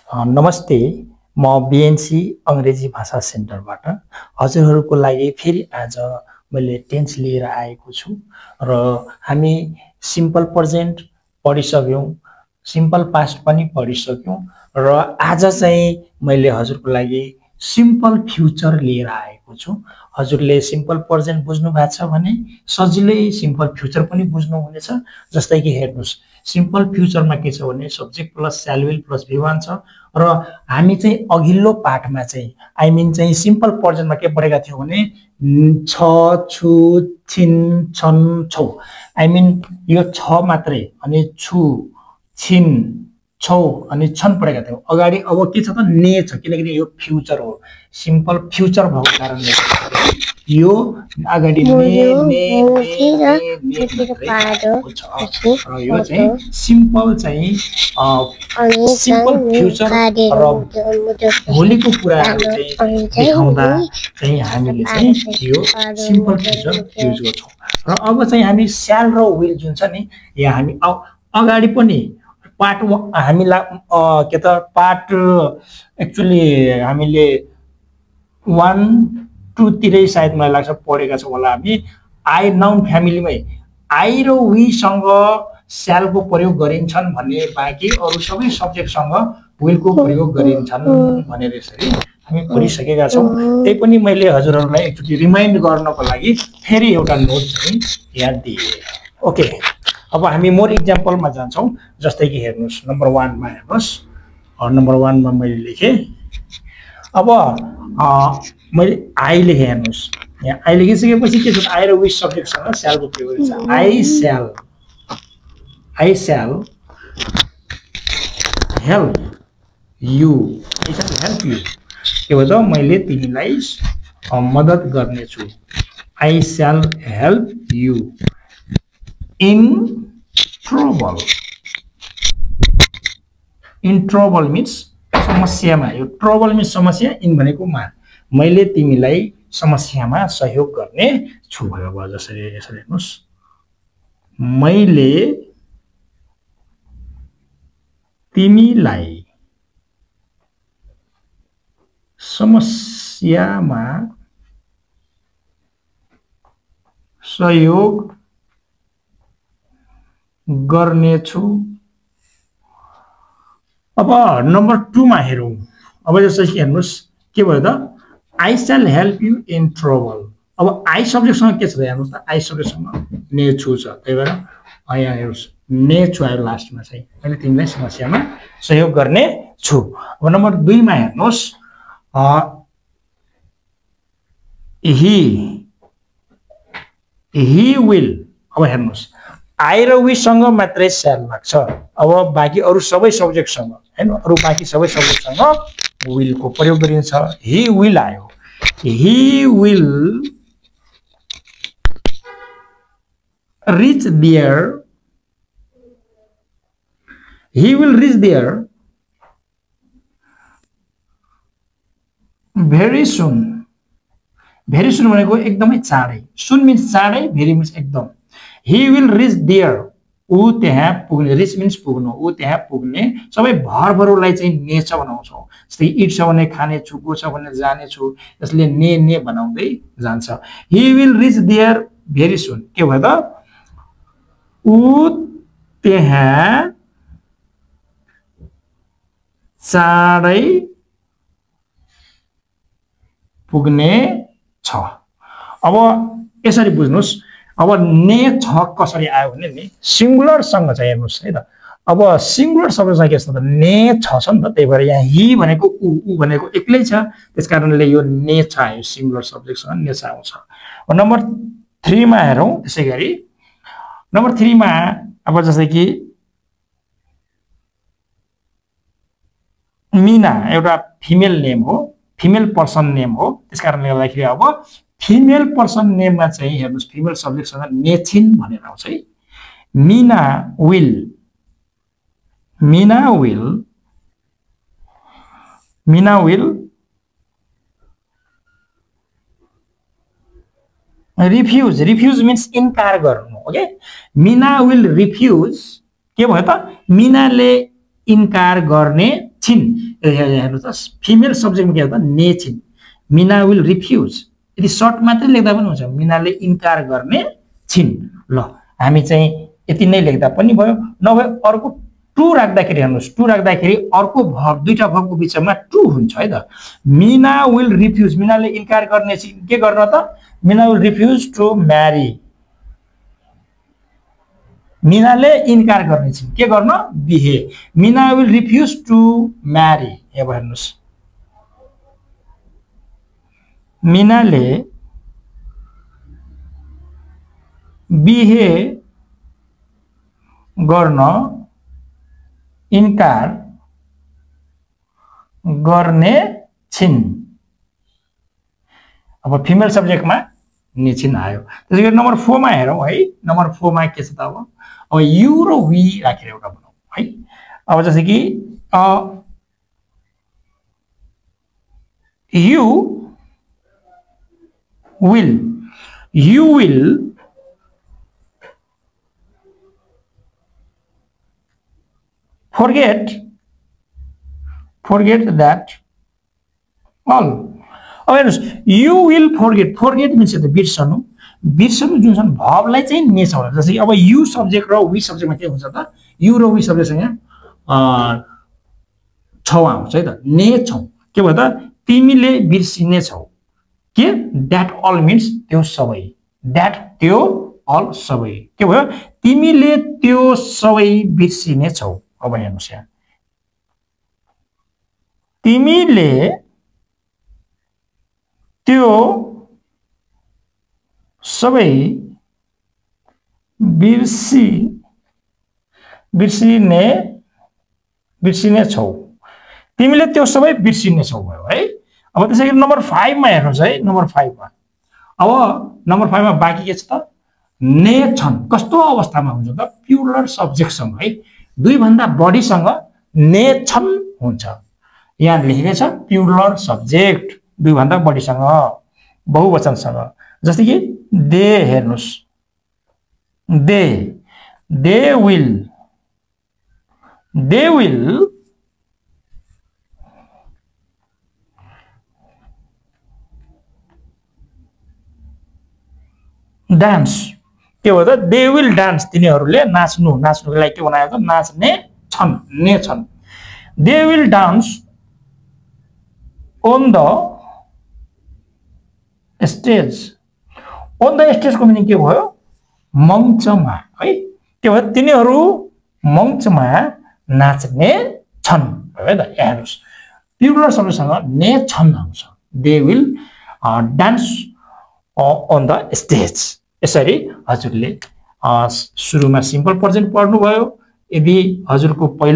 नमस्ते, म बीएनसी अंग्रेजी भाषा सेन्टरबाट हजुरहरूको लागि फेरि आज मैले टेन्स लिएर आएको छु र हामी सिम्पल प्रेजेन्ट पढिसक्यौं, सिम्पल पास्ट पनि पढिसक्यौं र आज चाहिँ मैले हजुरको लागि सिम्पल फ्युचर लिएर आएको छु। हजुरले सिम्पल प्रेजेन्ट बुझ्नु भएको छ भने सजिलै सिम्पल फ्युचर पनि बुझ्नु हुनेछ। जस्तै कि हेर्नुस्, सिम्पल फ्युचरमा के छ भने subject plus shall will plus V1 छ र हामी चाहिँ अघिल्लो पाठमा चाहिँ आई मिन चाहिँ सिम्पल प्रेजेन्टमा के पढेका थियौं भने छ, छु, छिन, छन्, छौ। आई मिन यो छ मात्रै अनि छु, छिन, छौ अनि छन् पढेका थियौं। अगाडि अब के छ त ने छ, किनकि यो फ्युचर हो, सिम्पल फ्युचर भएको कारणले यो अगाडि ने यो चाहिँ सिम्पल चाहिँ सिम्पल फ्युचर र भोलिको कुराहरु चाहिँ देखाउँदा चाहिँ हामीले चाहिँ यो सिम्पल फ्युचर युज गर्छौं। र अब चाहिँ हामी श्याल र विल जुन छ नि, यहाँ हामी अगाडि पनि पार्ट हामीलाई के त पार्ट एक्चुअली हामीले 1, 2 तिरै सायद मलाई लाग्छ पढेका छौं होला हामी। आई नाउन फ्यामिलीमै आई र वी सँग श्यालको प्रयोग गरिन्छन् भने बाँकी अरु सबै सब्जेक्टसँग विलको प्रयोग गरिन्छन् भनेर यसरी हामी पढिसकेका छौं। त्यही पनि मैले हजुरहरुलाई एकचोटी रिमाइन्ड गर्नको लागि फेरि एउटा नोट चाहिँ यहाँ दिए। ओके, अब हामी मोर एक्जाम्पलमा जान्छौं। जस्तै कि हेर्नुस्, नम्बर 1 मा हेर्नुस्, नम्बर 1 मा मैले लेखे। अब मैले आई लेखे, हेर्नुस् यहाँ आई लेखिसकेपछि के छ, आई र वी सब्जेक्टसँग श्यालको प्रयोग गरिन्छ। I shall help you, I shall help you के भन्छ, मैले तिमीलाई मद्दत गर्नेछु। I shall help you in trouble. In trouble means समस्यामा, यो ट्रबल मिन्स समस्या, इन भनेको मा, मैले तिमीलाई समस्यामा सहयोग गर्ने छु भयो। अब जसरी यसरी हेर्नुस्, मैले तिमीलाई समस्यामा सहयोग गर्ने छु। अब नम्बर 2 मा हेरौं। अब जसरी हेर्नुस् के भयो त, I shall help you in trouble. अब आई सब्जेक्टसँग के छ हेर्नुस् त, आई सब्जेक्टसँग ने छु छ, त्यही भएर यहाँ हेर्नुस् ने छु आयो लास्टमा चाहिँ, मैले तिमीलाई समस्यामा सहयोग गर्ने छु। अब नम्बर 2 मा हेर्नुस्, he will। अब हेर्नुस् आई र वी सँग मात्रै श्याल लाग्छ, अब बाँकी अरु सबै सब्जेक्टसँग हैन, अरु बाँकी सबै सब्जेक्टसँग विल को प्रयोग गरिन्छ। he will आयो, he will reach there, he will reach there very soon। very soon भनेको एकदमै चाँडै, soon means चाँडै, very means एकदम। he will reach there, उ त्यहाँ पुग्ने, reach means पुग्नु, उ त्यहाँ पुग्ने। सबै भरबरुलाई चाहिँ ने छ बनाउँछौं। जस्तै इट छ भने खाने छु, गो छ भने जाने छु, यसले ने बनाउँदै जान्छ। he will reach there very soon के भयो त, उ त्यहाँ चाँडै पुग्ने छ। अब यसरी बुझ्नुस्, अब ने छ कसरी आयो भने नि सिंगुलर सँग चाहिँ हेर्नुस् है त। अब सिंगुलर शब्दसँग के छ त, ने छ नि त, त्यही भएर यहाँ ही भनेको उ भनेको एक्लै छ, त्यसकारणले यो ने छ आयो, सिंगुलर सब्जेक्टसँग ने छ आउँछ। नम्बर 3 मा हेरौं। त्यसैगरी नम्बर 3 मा अब जस्तै कि मीना एउटा फिमेल नेम हो, फिमेल पर्सन नेम हो, त्यसकारणले गर्दाखेरि अब फिमेल पर्सन नेममा चाहिँ हेर्नुस् फिमेल सब्जेक्टसँग ने छिन भनेर आउँछ है। मीना विल रिफ्यूज मिन्स इन्कार गर्नु। ओके, मीना विल रिफ्यूज के भयो त, मीनाले इन्कार गर्ने छिन्। हेर्नु त फिमेल सब्जेक्टमा के हो त ने छिन्। Meena will refuse. यदि सर्ट मात्रै लेख्दा पनि हुन्छ, मीनाले इन्कार गर्ने छिन्। ल हामी चाहिँ यति नै लेख्दा पनि भयो। नभए अर्को टु राख्दाखेरि हेर्नुस्, टु राख्दाखेरि अर्को भर्ब दुईटा भर्बको बिचमा टु हुन्छ है त। मीना विल रिफ्युज, मीनाले इन्कार गर्ने छिन् के गर्न त, Meena will refuse to marry. मीनाले इन्कार गर्ने छिन् के गर्न, बिहे। Meena will refuse to marry. अब हेर्नुस्, मीनाले बिहे गर्न इन्कार गर्ने छिन्। अब फिमेल सब्जेक्टमा ने छिन् आयो। त्यसैगरी नम्बर 4 मा हेरौँ है। नम्बर 4 मा के छ त, अब यु र वी राखेर एउटा बनाऊ है। अब जस्तै कि you will forget that all। अब हेर्नुस्, यु विल फॉरगेट मिन्स त बिर्सनु। बिर्सनु जुन छ भर्बलाई चाहिँ ने छ। जस्तै कि अब यु सब्जेक्ट र वी सब्जेक्टमा के हुन्छ त, यु र वी सब्जेक्टसँग छौ आउँछ है त, ने छौ। के भयो त, तिमीले बिर्सिने छौ। के दैट अल मिन्स त्यो सबै, दैट त्यो अल सबै। के भयो, तिमीले त्यो सबै बिर्सिने छौ। अब हेर्नुस् यहाँ, तिमीले त्यो सबै बिर्सिने छौ। तिमीले त्यो सबै बिर्सिने छौ भयो है। अब त्यसैगरी नम्बर 5 मा हेर्नुस् है। नम्बर 5 मा अब नम्बर 5 मा बाँकी के छ त, ने छन्। कस्तो अवस्थामा हुन्छ त, प्लुरल सब्जेक्टसँग है, दुई भन्दा बढीसँग ने छन् हुन्छ। यहाँ लेखेको छ प्लुरल सब्जेक्ट दुई भन्दा बढीसँग, बहुवचनसँग। जस्तै कि दे हेर्नुस्, दे विल डान्स। के हो त, दे विल डान्स, तिनीहरूले नाच्नुको लागि के बनाएको त, नाच्ने छन्, ने छन्। They will dance on the stage। on the stage को मिनिङ के भयो, मञ्चमा है। के भयो, तिनीहरू मञ्चमा नाच्ने छन् है त। हेर्नुस्, प्लुरल शब्दसँग ने छन् आउँछ। They will dance on the stage। यसरी हजुरले सुरुमा सिम्पल प्रेजेन्ट पढ्नु भयो। यदि हजुरको पहिलो